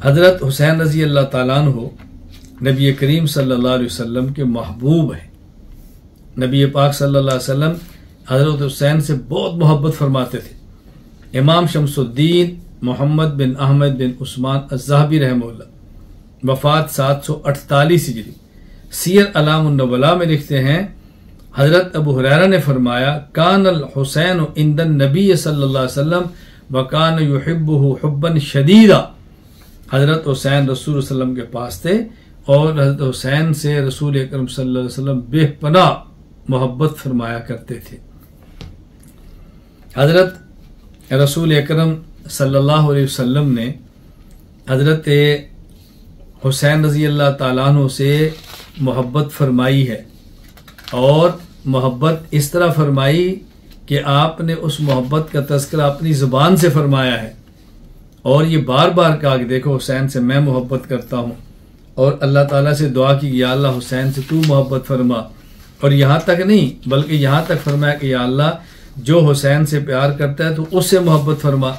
حضرت حسین رضی اللہ تعالیٰ عنہ نبی کریم صلی اللہ علیہ وسلم کے محبوب ہیں. نبی پاک صلی اللہ علیہ وسلم حضرت حسین سے بہت محبت فرماتے تھے. امام شمس الدین محمد بن احمد بن عثمان الذہبی رحمہ اللہ وفات 748 ہجری سیر اعلام النبلاء میں لکھتے ہیں حضرت ابو ہریرہ نے فرمایا کان الحسین عند النبی صلی اللہ علیہ وسلم وکان یحبہ حبا شدیدا. حضرت حسین رسول صلی اللہ علیہ وسلم کے پاس تھے اور حضرت حسین سے رسول اکرم صلی اللہ علیہ وسلم بے پناہ محبت فرمایا کرتے تھے. حضرت رسول اکرم صلی اللہ علیہ وسلم نے حضرت حسین رضی اللہ تعالیٰ عنہ سے محبت فرمائی ہے اور محبت اس طرح فرمائی کہ آپ نے اس محبت کا تذکرہ اپنی زبان سے فرمایا ہے اور یہ بار بار کہا کہ دیکھو حسین سے میں محبت کرتا ہوں اور اللہ تعالیٰ سے دعا کی کہ یا اللہ حسین سے تو محبت فرما. اور یہاں تک نہیں بلکہ یہاں تک فرمایا کہ یا اللہ جو حسین سے پیار کرتا ہے تو اس سے محبت فرما.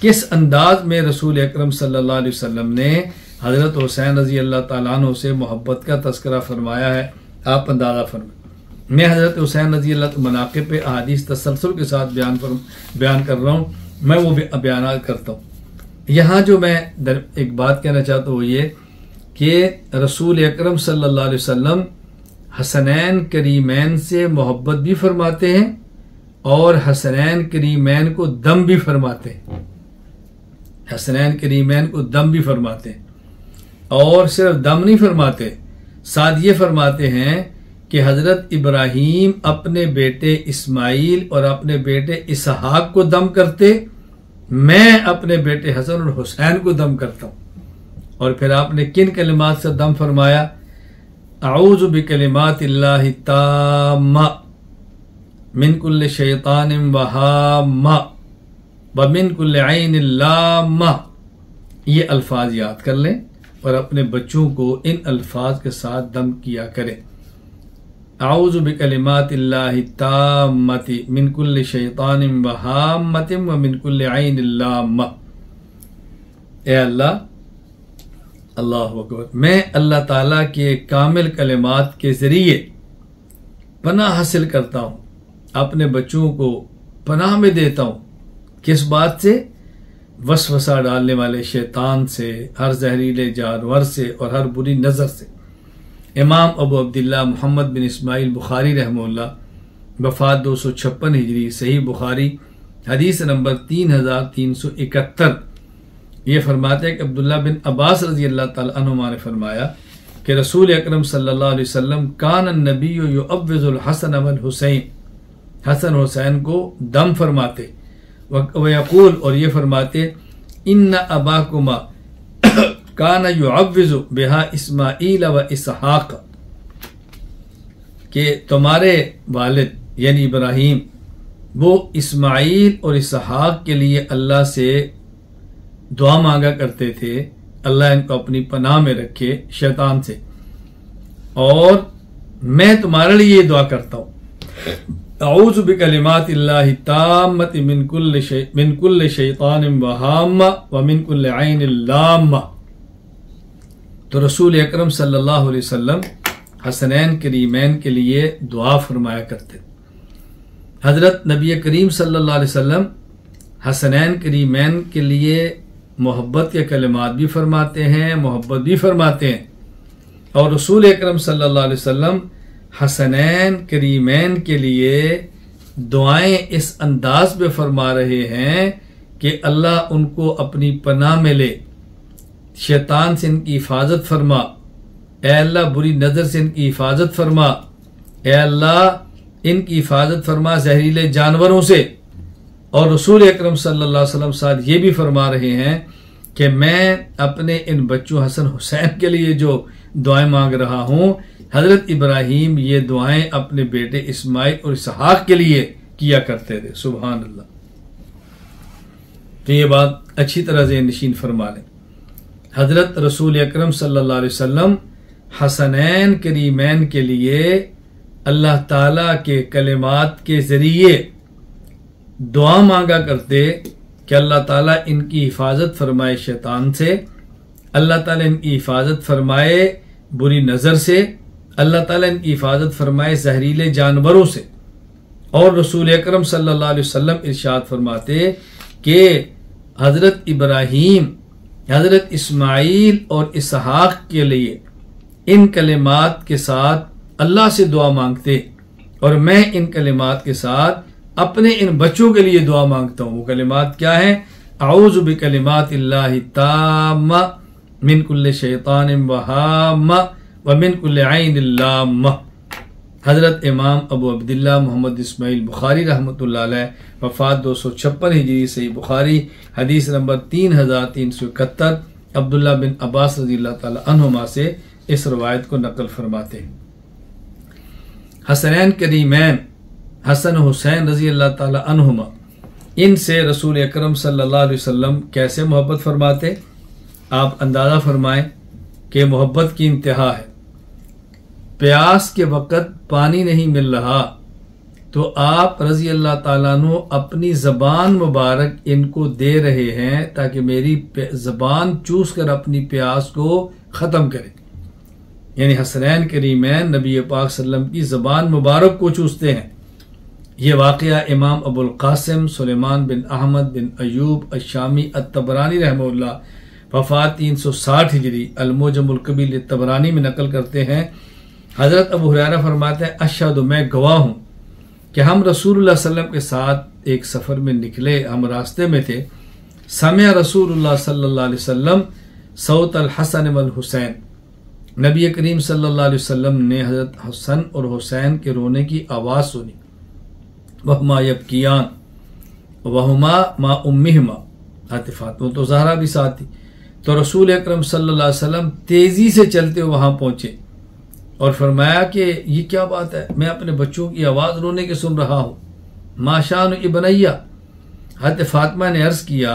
کس انداز میں رسول اکرم صلی اللہ علیہ وسلم نے حضرت حسین رضی اللہ تعالیٰ عنہ سے محبت کا تذکرہ فرمایا ہے آپ اندازہ فرمائیں. میں حضرت حسین رضی اللہ مناقب پہ احادیث تسلسل کے ساتھ بیان کر رہا ہوں, میں وہ بیانات کرتا ہوں. یہاں جو میں ایک بات کہنا چاہتا ہوں وہ یہ کہ رسول اکرم صلی اللہ علیہ وسلم حسنین کریمین سے محبت بھی فرماتے ہیں اور حسنین کریمین کو دم بھی فرماتے ہیں. حسنین کریمین کو دم بھی فرماتے ہیں اور صرف دم نہیں فرماتے, ساتھ یہ فرماتے ہیں کہ حضرت ابراہیم اپنے بیٹے اسماعیل اور اپنے بیٹے اسحاق کو دم کرتے, میں اپنے بیٹے حسن اور حسین کو دم کرتا ہوں. اور پھر آپ نے کن کلمات سے دم فرمایا؟ اعوذ بکلمات اللہ التامہ من کل شیطان وہامہ ومن کل عین لامہ. یہ الفاظ یاد کر لیں اور اپنے بچوں کو ان الفاظ کے ساتھ دم کیا کریں. اعوذ بکلمات اللہ التامۃ من کل شیطان وہامۃ ومن کل عین لامہ. اے اللہ اللہ اکبر, میں اللہ تعالیٰ کے کامل کلمات کے ذریعے پناہ حاصل کرتا ہوں, اپنے بچوں کو پناہ میں دیتا ہوں. کس بات سے؟ وسوسہ ڈالنے والے شیطان سے, ہر زہریلے جانور سے اور ہر بری نظر سے. امام ابو عبداللہ محمد بن اسماعیل بخاری رحمہ اللہ وفات 256 ہجری صحیح بخاری حدیث نمبر 3371. یہ فرماتے ہیں کہ عبداللہ بن عباس رضی اللہ تعالیٰ عنہما نے فرمایا کہ رسول اکرم صلی اللہ علیہ وسلم کان النبی یعوذ الحسن والحسین, حسن حسین کو دم فرماتے, ویقول اور یہ فرماتے ان اباکما کان یعوذ بہا اسماعیل و اسحاق, کہ تمہارے والد یعنی ابراہیم وہ اسماعیل اور اسحاق کے لیے اللہ سے دعا مانگا کرتے تھے اللہ ان کو اپنی پناہ میں رکھے شیطان سے, اور میں تمہارے لیے یہ دعا کرتا ہوں اعوذ بکلمات اللہ التامۃ من کل شیطان وہامہ ومن کل عین لامہ. تو رسول اکرم صلی اللہ علیہ وسلم حسنین کریمین کے لیے دعا فرمایا کرتے. حضرت نبی کریم صلی اللہ علیہ وسلم حسنین کریمین کے لیے محبت کے کلمات بھی فرماتے ہیں, محبت بھی فرماتے ہیں. اور رسول اکرم صلی اللہ علیہ وسلم حسنین کریمین کے لیے دعائیں اس انداز میں فرما رہے ہیں کہ اللہ ان کو اپنی پناہ میں لے, شیطان سے ان کی حفاظت فرما, اے اللہ بری نظر سے ان کی حفاظت فرما, اے اللہ ان کی حفاظت فرما زہریلے جانوروں سے. اور رسول اکرم صلی اللہ علیہ وسلم ساتھ یہ بھی فرما رہے ہیں کہ میں اپنے ان بچوں حسن حسین کے لیے جو دعائیں مانگ رہا ہوں, حضرت ابراہیم یہ دعائیں اپنے بیٹے اسماعیل اور اسحاق کے لیے کیا کرتے تھے. سبحان اللہ. تو یہ بات اچھی طرح ذہن نشین فرما لیں. حضرت رسول اکرم صلی اللہ علیہ وسلم حسنین کریمین کے لیے اللہ تعالیٰ کے کلمات کے ذریعے دعا مانگا کرتے کہ اللہ تعالیٰ ان کی حفاظت فرمائے شیطان سے, اللہ تعالیٰ ان کی حفاظت فرمائے بری نظر سے، اللہ تعالیٰ ان کی حفاظت فرمائے زہریلے جانوروں سے۔ اور رسول اکرم صلی اللہ علیہ وسلم ارشاد فرماتے کہ حضرت ابراہیم، حضرت اسماعیل اور اسحاق کے لیے ان کلمات کے ساتھ اللہ سے دعا مانگتے، اور میں ان کلمات کے ساتھ اپنے ان بچوں کے لیے دعا مانگتا ہوں۔ وہ کلمات کیا ہیں؟ اعوذ بکلمات اللہ التامہ من کل شیطان وہامہ ومن کل عین لامہ۔ حضرت امام ابو عبداللہ محمد اسماعیل بخاری رحمۃ اللہ علیہ، وفات 256 ہجری، صحیح بخاری حدیث نمبر 3371، عبداللہ بن عباس رضی اللہ تعالی عنہما سے اس روایت کو نقل فرماتے ہیں۔ حسنین کریمین حسن حسین رضی اللہ تعالی عنہما، ان سے رسول اکرم صلی اللہ علیہ وسلم کیسے محبت فرماتے؟ آپ اندازہ فرمائیں کہ محبت کی انتہا ہے۔ پیاس کے وقت پانی نہیں مل رہا تو آپ رضی اللہ تعالیٰ عنہ اپنی زبان مبارک ان کو دے رہے ہیں تاکہ میری زبان چوس کر اپنی پیاس کو ختم کرے۔ یعنی حسنین کریمین نبی پاک صلی اللہ علیہ وسلم کی زبان مبارک کو چوستے ہیں۔ یہ واقعہ امام ابو القاسم سلیمان بن احمد بن ایوب الشامی الطبرانی رحمہ اللہ، وفات 360 ہجری، المعجم الکبیر للطبرانی میں نقل کرتے ہیں۔ حضرت ابو ہریرہ فرماتے ہیں اشہد، میں گواہ ہوں کہ ہم رسول اللہ صلی اللہ علیہ وسلم کے ساتھ ایک سفر میں نکلے، ہم راستے میں تھے۔ سمع رسول اللہ صلی اللہ علیہ وسلم صوت الحسن والحسین، نبی کریم صلی اللہ علیہ وسلم نے حضرت حسن اور حسین کے رونے کی آواز سنی۔ وہما یبکیان وہما ما امہما، فاطمہ تو زہرا بھی ساتھ تھی۔ تو رسول اکرم صلی اللہ علیہ وسلم تیزی سے چلتے وہاں پہنچے اور فرمایا کہ یہ کیا بات ہے، میں اپنے بچوں کی آواز رونے کی سن رہا ہوں۔ ما شان ابنیہ، حضرت فاطمہ نے عرض کیا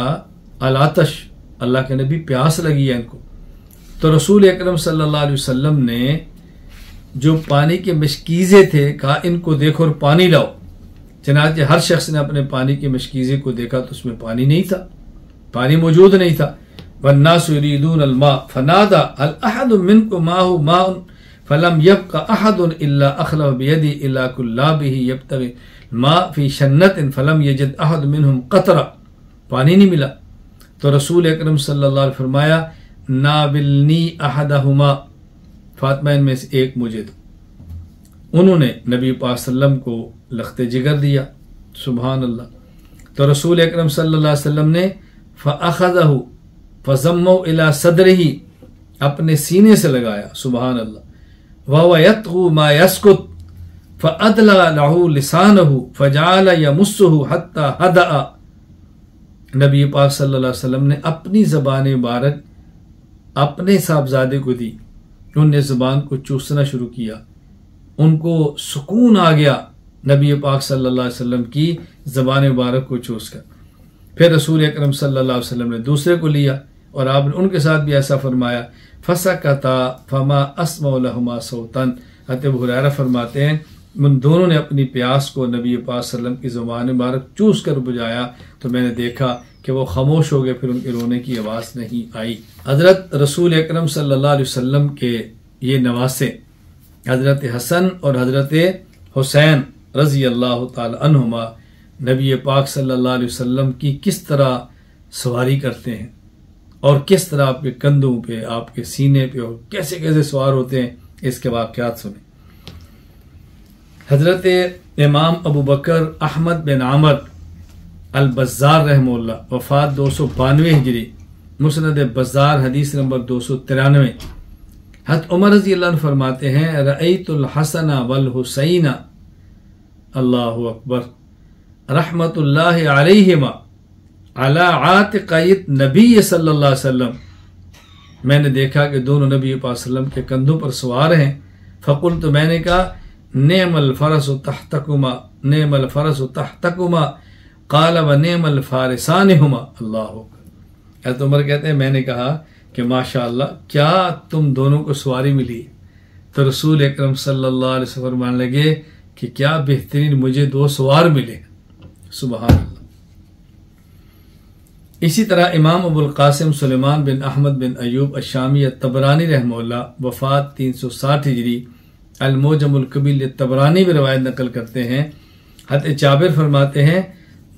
العطش، اللہ کے نبی پیاس لگی ہے ان کو۔ تو رسول اکرم صلی اللہ علیہ وسلم نے جو پانی کے مشکیزے تھے کہا ان کو دیکھو اور پانی لاؤ۔ چنانچہ ہر شخص نے اپنے پانی کے مشکیزے کو دیکھا تو اس میں پانی نہیں تھا، پانی موجود نہیں تھا۔ والناس یریدون الماء فنادى هل احد منكم معه ماء فلم يبق احد الا اخلف بيده الى كلابه يبتغي الماء في شنة فلم يجد احد منهم قطرة، پانی نہیں ملا۔ تو رسول اکرم صلی اللہ علیہ وسلم فرمایا ناولنی احدہما، فاطمہ ان میں سے ایک مجھے دو۔ انہوں نے نبی پاک صلی اللہ علیہ وسلم کو لخت جگر دیا، سبحان اللہ۔ تو رسول اکرم صلی اللہ علیہ وسلم نے فاخذہ فضموا الى صدرہ، اپنے سینے سے لگایا، سبحان اللہ۔ وهو يطغو ما يسكت فأدلى له لسانه فجعل يمسه حتى هدأ، نبی پاک صلی اللہ علیہ وسلم نے اپنی زبان مبارک اپنے صاحبزادے کو دی، انہوں نے زبان کو چوسنا شروع کیا، ان کو سکون آ گیا نبی پاک صلی اللہ علیہ وسلم کی زبان مبارک کو چوس کر۔ پھر رسول اکرم صلی اللہ علیہ وسلم نے دوسرے کو لیا اور آپ نے ان کے ساتھ بھی ایسا فرمایا، فسکتا فما اسمع لہما صوتا۔ حضرت ابو ہریرہ فرماتے ہیں ان دونوں نے اپنی پیاس کو نبی پاک صلی اللہ علیہ وسلم کی زبان مبارک چوس کر بجھایا تو میں نے دیکھا کہ وہ خاموش ہو گئے، پھر ان کے رونے کی آواز نہیں آئی۔ حضرت رسول اکرم صلی اللہ علیہ وسلم کے یہ نواسے حضرت حسن اور حضرت حسین رضی اللہ تعالی عنہما نبی پاک صلی اللہ علیہ وسلم کی کس طرح سواری کرتے ہیں اور کس طرح آپ کے کندھوں پہ، آپ کے سینے پہ، اور کیسے کیسے سوار ہوتے ہیں، اس کے واقعات سنیں۔ حضرت امام ابو بکر احمد بن عمر البزار رحمہ اللہ، وفات 292 ہجری، مسند بزار حدیث نمبر 293۔ حضرت عمر رضی اللہ عنہ فرماتے ہیں رأیت الحسن والحسین، اللہ اکبر، رحمت اللہ علیہما علی عاتقیت نبی صلی اللہ علیہ وسلم، میں نے دیکھا کہ دونوں نبی پاک صلی اللہ علیہ وسلم کے کندھوں پر سوار ہیں۔ فقلت، میں نے کہا نعم الفرس تحتکما، نعم الفرس تحتکما، قال ونعم الفارسان ہما، اللہ اکبر۔ حضرت عمر کہتے ہیں میں نے کہا کہ ماشاءاللہ کیا تم دونوں کو سواری ملی؟ تو رسول اکرم صلی اللہ علیہ وسلم فرمانے لگے کہ کیا بہترین مجھے دو سوار ملے، سبحان اللہ۔ اسی طرح امام ابو القاسم سلیمان بن احمد بن ایوب الشامی الطبرانی رحمہ اللہ وفات 360 ہجری الموجم الکبیر الطبرانی میں روایت نقل کرتے ہیں، حضرت جابر فرماتے ہیں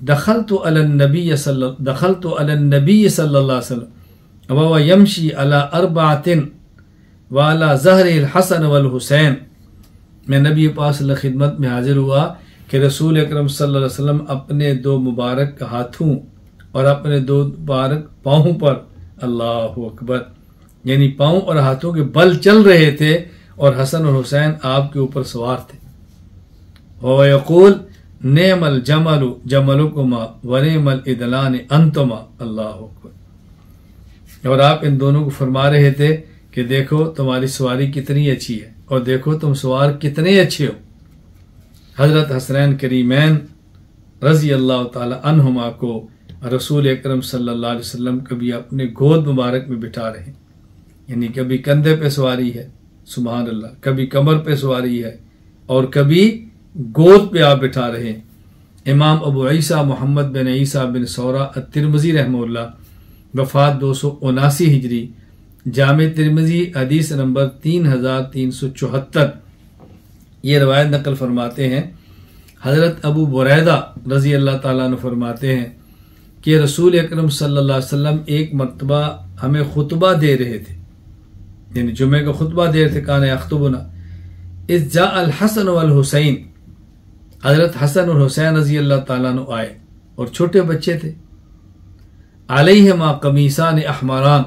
دخلت علی النبی صلی اللہ علیہ وسلم وهو یمشی علی اربعۃ وعلی ظہر الحسن والحسین، میں نبی پاک صلی اللہ علیہ وسلم خدمت میں حاضر ہوا کہ رسول اکرم صلی اللہ علیہ وسلم اپنے 2 مبارک ہاتھوں اور اپنے 2 مبارک پاؤں پر، اللہ اکبر، یعنی پاؤں اور ہاتھوں کے بل چل رہے تھے اور حسن اور حسین آپ کے اوپر سوار تھے۔ وہ یقول نعم الجمل جملکما ونعم الادلان انتما، اللہ اکبر، اور آپ ان دونوں کو فرما رہے تھے کہ دیکھو تمہاری سواری کتنی اچھی ہے اور دیکھو تم سوار کتنے اچھے ہو۔ حضرت حسنین کریمین رضی اللہ تعالی عنہما کو رسول اکرم صلی اللہ علیہ وسلم کبھی اپنے گود مبارک میں بٹھا رہے ہیں، یعنی کبھی کندھے پہ سواری ہے، سبحان اللہ، کبھی کمر پہ سواری ہے اور کبھی گود پہ آپ بٹھا رہے ہیں۔ امام ابو عیسیٰ محمد بن عیسیٰ بن سورہ الترمذی رحمہ اللہ وفات 279 ہجری، جامع ترمذی حدیث نمبر 3374، یہ روایت نقل فرماتے ہیں حضرت ابو بریدہ رضی اللہ تعالیٰ عنہ فرماتے ہیں کہ رسول اکرم صلی اللہ علیہ وسلم ایک مرتبہ ہمیں خطبہ دے رہے تھے، یعنی جمعے کا خطبہ دے رہے تھے، کان یخطبنا اذ جاء الحسن والحسین، حضرت حسن اور حسین رضی اللہ تعالیٰ عنہ آئے اور چھوٹے بچے تھے، علیہما قمیصان احمران،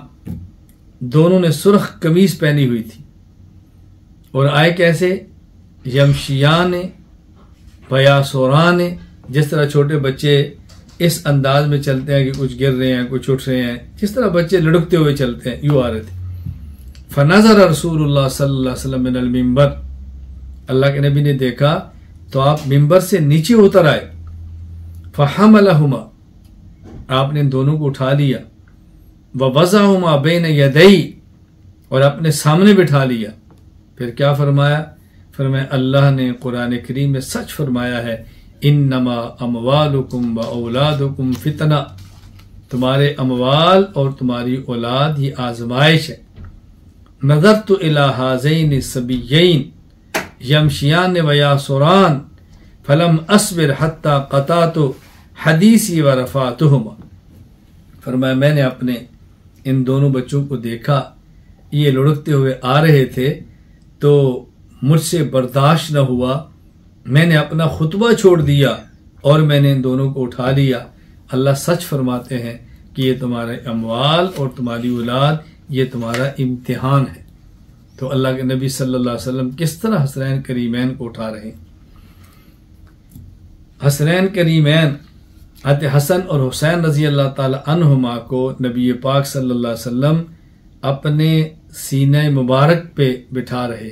دونوں نے سرخ قمیص پہنی ہوئی تھی، اور آئے کیسے؟ یمشیان بیاسوران، جس طرح چھوٹے بچے اس انداز میں چلتے ہیں کہ کچھ گر رہے ہیں کچھ اٹھ رہے ہیں، جس طرح بچے لڑکتے ہوئے چلتے ہیں، یوں آ رہے تھے۔ فنظر رسول اللہ صلی اللہ علیہ وسلم من المنبر، اللہ کے نبی نے دیکھا تو آپ ممبر سے نیچے اتر آئے، فحملہما، آپ نے ان دونوں کو اٹھا لیا، ووضعہما بین یدی، اور اپنے سامنے بٹھا لیا۔ پھر کیا فرمایا؟ فرمایا اللہ نے قرآن کریم میں سچ فرمایا ہے، انما اموالکم و اولادکم فتنہ، تمہارے اموال اور تمہاری اولاد یہ آزمائش ہے۔ نظرت الی ہذین الصبیین یمشیان و یاسران فلم اصبر حتی قطعت حدیثی و رفعتہما، فرمایا میں نے اپنے ان دونوں بچوں کو دیکھا، یہ لڑکتے ہوئے آ رہے تھے تو مجھ سے برداشت نہ ہوا، میں نے اپنا خطبہ چھوڑ دیا اور میں نے ان دونوں کو اٹھا لیا۔ اللہ سچ فرماتے ہیں کہ یہ تمہارے اموال اور تمہاری اولاد یہ تمہارا امتحان ہے۔ تو اللہ کے نبی صلی اللہ علیہ وسلم کس طرح حسنین کریمین کو اٹھا رہے ہیں۔ حسنین کریمین حضرت حسن اور حسین رضی اللہ تعالی عنہما کو نبی پاک صلی اللہ علیہ وسلم اپنے سینہ مبارک پہ بٹھا رہے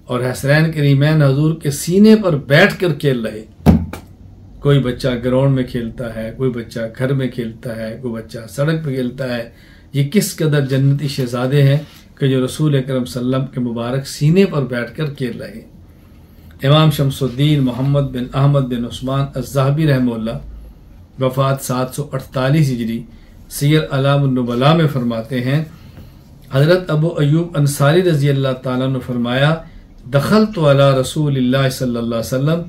اور حسنین کریمین حضور کے سینے پر بیٹھ کر کھیل رہے۔ کوئی بچہ گراؤنڈ میں کھیلتا ہے، کوئی بچہ گھر میں کھیلتا ہے، کوئی بچہ سڑک پہ کھیلتا ہے، یہ کس قدر جنتی شہزادے ہیں کہ جو رسول اکرم صلی اللہ علیہ وسلم کے مبارک سینے پر بیٹھ کر کھیل رہے ہیں۔ امام شمس الدین محمد بن احمد بن عثمان الذہبی رحمہ اللہ وفات 748 ہجری، سیر اعلام النبلاء میں فرماتے ہیں حضرت ابو ایوب انصاری رضی اللہ تعالیٰ نے فرمایا دخلت علی رسول اللہ صلی اللہ علیہ وسلم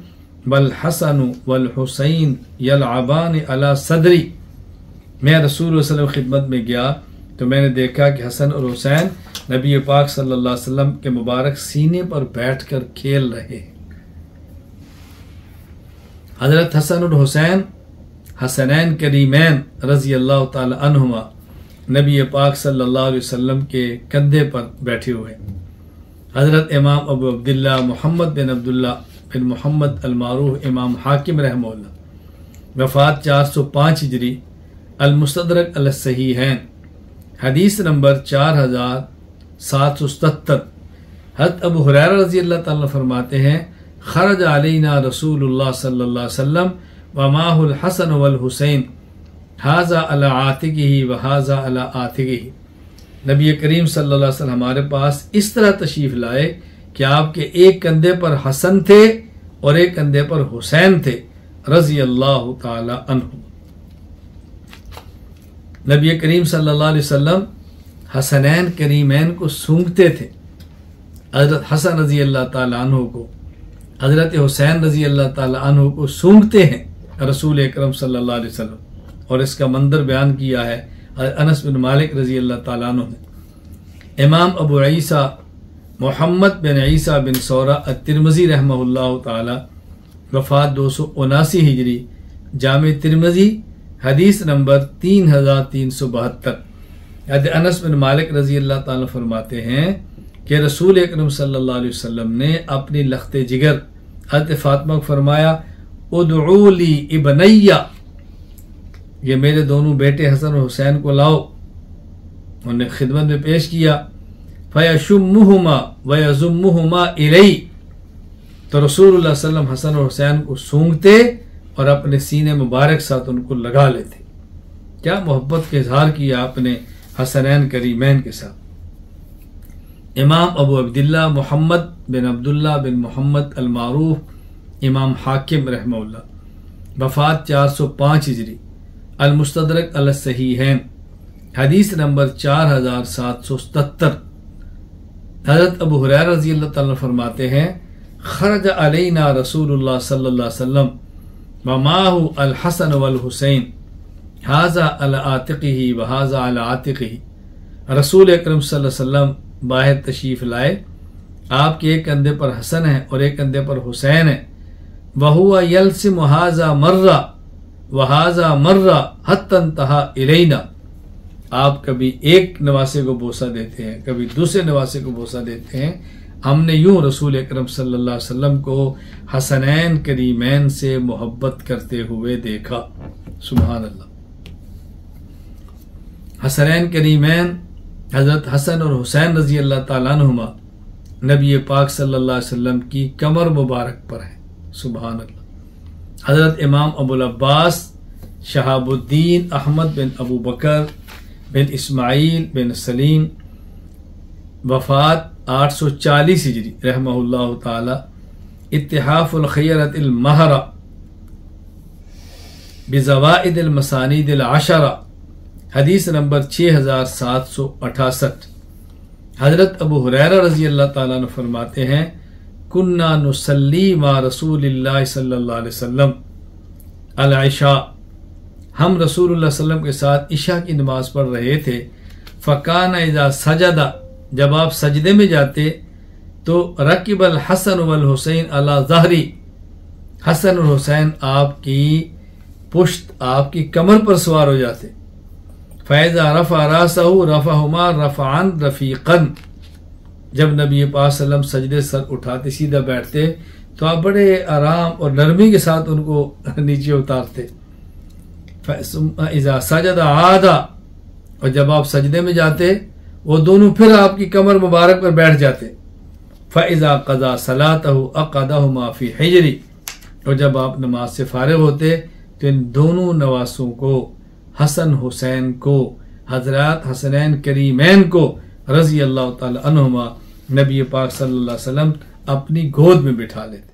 والحسن والحسین یلعبان علی صدری، میں رسول اللہ صلی اللہ علیہ وسلم خدمت میں گیا تو میں نے دیکھا کہ حسن اور حسین نبی پاک صلی اللہ علیہ وسلم کے مبارک سینے پر بیٹھ کر کھیل رہے ہیں۔ حضرت حسن اور حسین حسنین کریمین رضی اللہ تعالی عنہما نبی پاک صلی اللہ علیہ وسلم کے کندھے پر بیٹھے ہوئے۔ حضرت امام ابو عبداللہ محمد بن عبداللہ بن محمد المعروف امام حاکم رحمہ اللہ وفات 405 ہجری، المستدرک علی الصحیحین حدیث نمبر 4777۔ حضرت ابو ہریرہ رضی اللہ تعالیٰ فرماتے ہیں خرج علینا رسول اللہ صلی اللہ علیہ وسلم ومعہ الحسن والحسین ھذا علی عاتقہ وھذا علی عاتقہ، نبی کریم صلی اللہ علیہ وسلم ہمارے پاس اس طرح تشریف لائے کہ آپ کے ایک کندھے پر حسن تھے اور ایک کندھے پر حسین تھے رضی اللہ تعالی عنہ۔ نبی کریم صلی اللہ علیہ وسلم حسنین کریمین کو سونگتے تھے. حضرت حسن رضی اللہ تعالیٰ عنہ کو، حضرت حسین رضی اللہ تعالیٰ عنہ کو سونگتے ہیں رسول اکرم صلی اللہ علیہ وسلم. اور اس کا منظر بیان کیا ہے انس بن مالک رضی اللہ تعالیٰ عنہ نے. امام ابو عیسیٰ محمد بن عیسیٰ بن سورہ الترمذی رحمہ اللہ تعالی، وفات 279 ہجری، جامع ترمذی، حدیث نمبر 3372. حضرت انس بن مالک رضی اللہ تعالیٰ فرماتے ہیں کہ رسول اکرم صلی اللہ علیہ وسلم نے اپنی لخت جگر حضرت فاطمہ کو فرمایا ادعو لی ابنیہ، یہ میرے دونوں بیٹے حسن اور حسین کو لاؤ. انہوں نے خدمت میں پیش کیا. فیشمہما ویضمہما الی، تو رسول اللہ صلی اللہ علیہ وسلم حسن اور حسین کو سونگتے اور اپنے سینے مبارک ساتھ ان کو لگا لیتے. کیا محبت کا اظہار کیا اپنے حسنین کریمین کے ساتھ. امام ابو عبداللہ محمد بن عبداللہ بن محمد المعروف امام حاکم رحمہ اللہ، وفات 405 ہجری، المستدرک علی الصحیحین، حدیث نمبر 4777. حضرت ابو ہریرہ رضی اللہ تعالیٰ فرماتے ہیں خرج علینا رسول اللہ صلی اللہ علیہ وسلم ومعہ الحسن والحسین ھذا علی عاتقہ وھذا علی عاتقہ. رسول اکرم صلی اللہ علیہ وسلم باہر تشریف لائے، آپ کے ایک کندھے پر حسن ہے اور ایک کندھے پر حسین ہے. وَهُوَ يَلْسِمُ هَذَا مَرَّةً وَهَذَا مَرَّةً حَتَّى انْتَهَى إِلَيْنَا. آپ کبھی ایک نواسے کو بوسہ دیتے ہیں، کبھی دوسرے نواسے کو بوسہ دیتے ہیں. ہم نے یوں رسول اکرم صلی اللہ علیہ وسلم کو حسنین کریمین سے محبت کرتے ہوئے دیکھا. سبحان اللہ. حسنین کریمین حضرت حسن اور حسین رضی اللہ تعالیٰ عنہما نبی پاک صلی اللہ علیہ وسلم کی کمر مبارک پر ہیں. سبحان اللہ. حضرت امام ابو العباس شہاب الدین احمد بن ابو بکر بن اسماعیل بن سلیم، وفات 840 ہجری، رحمہ اللہ تعالی. اتحاف الخیرۃ المہرہ بزوائد المسانید العشرہ، حدیث نمبر 6768. حضرت ابو ہریرہ رضی اللہ تعالیٰ عنہ فرماتے ہیں کننا نصلی مع رسول اللہ صلی اللہ علیہ وسلم العشاء، ہم رسول اللہ صلی اللہ علیہ وسلم کے ساتھ عشاء کی نماز پڑھ رہے تھے. فکان اذا سجد، جب آپ سجدے میں جاتے تو رکب الحسن والحسین علی ظہری، حسن اور حسین آپ کی پشت، آپ کی کمر پر سوار ہو جاتے. فَإِذَا رَفَعَ رَأْسَهُ رَفَعَهُمَا رَفْعًا رَفِيقًا، جب نبی پاک صلی اللہ علیہ وسلم سجدے سر اٹھاتے سیدھا بیٹھتے تو آپ بڑے آرام اور نرمی کے ساتھ ان کو نیچے اتارتے. فَإِذَا سَجَدَ عَادَ، اور جب آپ سجدے میں جاتے وہ دونوں پھر آپ کی کمر مبارک پر بیٹھ جاتے. فَإِذَا قَضَى صَلَاتَهُ أَقَعَدَهُمَا فِي حِجْرِ، اور جب آپ نماز سے فارغ ہوتے تو ان دونوں نواسوں کو، حسن حسین کو، حضرات حسنین کریمین کو رضی اللہ تعالی عنہما، نبی پاک صلی اللہ علیہ وسلم اپنی گود میں بٹھا لیتے.